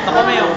Ako may yung.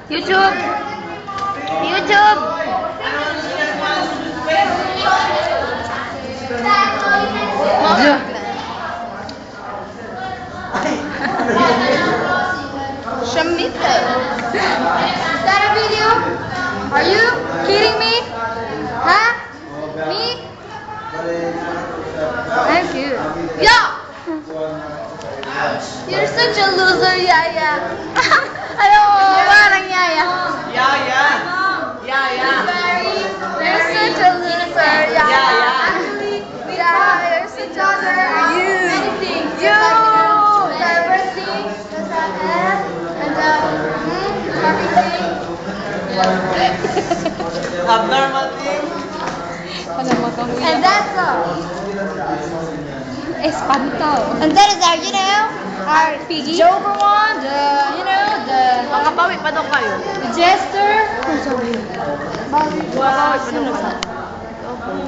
YouTube! YouTube! Shamita. Is that a video? Are you kidding me? Huh? Me? I'm cute. Yeah! You're such a loser, Yaya. Ano mo, parang Yaya. Yaya! Yaya! You're such a loser, Yaya. Actually, yeah, you're such a loser. Many things. You! Diversity, does that have, and everything. Abnormal thing. And that's all. Espanto. And that is our, our Piggy? Joker one, the Makabawi pa daw kayo. the jester. Makabawi pa daw kayo.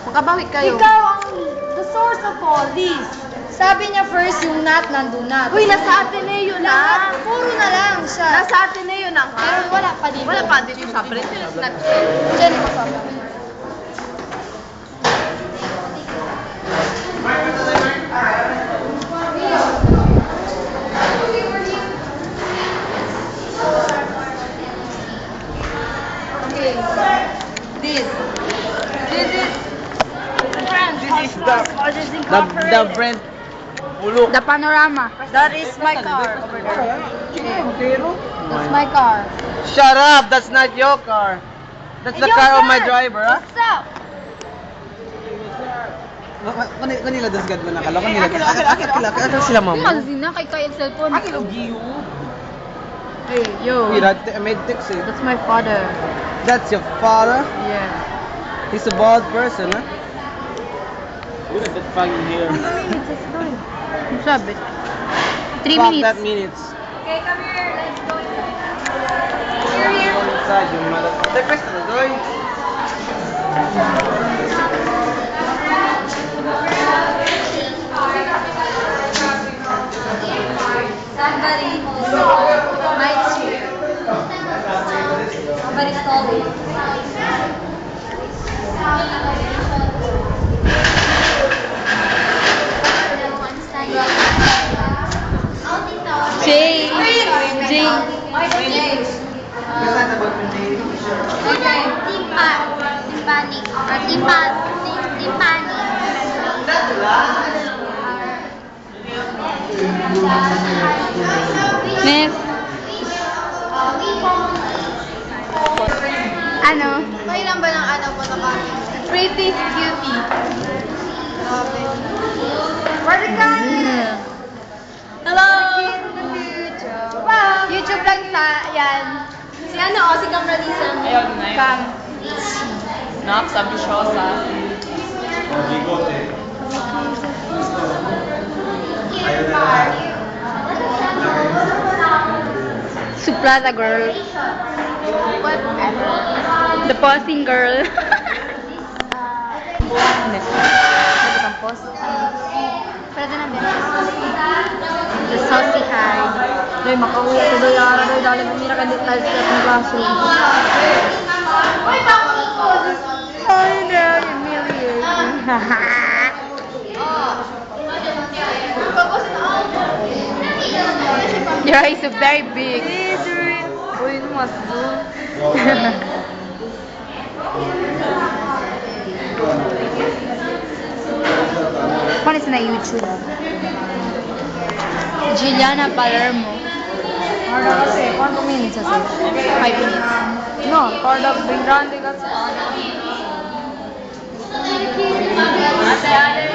Makabawi kayo. Ikaw ang the source of all this. Sabi niya first yung not, nandun na. Uy, nasa Ateneo na. Puro na lang siya. Nasa Ateneo na ha. Pero wala pa dito. Wala pa dito sa print. Diyan ko pa. Okay. This is The Brent Uluk. The panorama. that is my car over there. That's my car. Shut up! That's not your car. That's the Your car of my car. driver, ha? What's up? Kanila dasgad mo na kala. Akit sila mama. Mazin na kay kaya cellphone. Hey, yo. I made text eh. That's my father. That's your father? Yeah. He's a bald person, huh? Look at that fucking hair. Ang sabi. 3 Fuck minutes. that minutes. Okay, come here. Let's go. Go inside, you mother. Take rest of the door. Somebody might cheer. Somebody's calling. Jay. Jay. Miss. Ano? Kailan ba ng ano mo na Pretty Beauty. Where the camera? Hello! Wow! YouTube lang yan. Si ano, si Camralisa. Ayun na yun. Cam. Nox, ambisyosa. Suplada girl. Whatever. The posing girl. Pwede na ba? The saucy high. Doy, makauwi ko doy, ara doy, dali bumira ka dito tayo sa ating classroom. Ay, na, humiliation. Oh. Your eyes are very big. Uy, mas What is na YouTube? Juliana Palermo. Hard kasi, quanto minutes kasi? 5 minutes. No, hard up, big grande kasi. Ate, ate.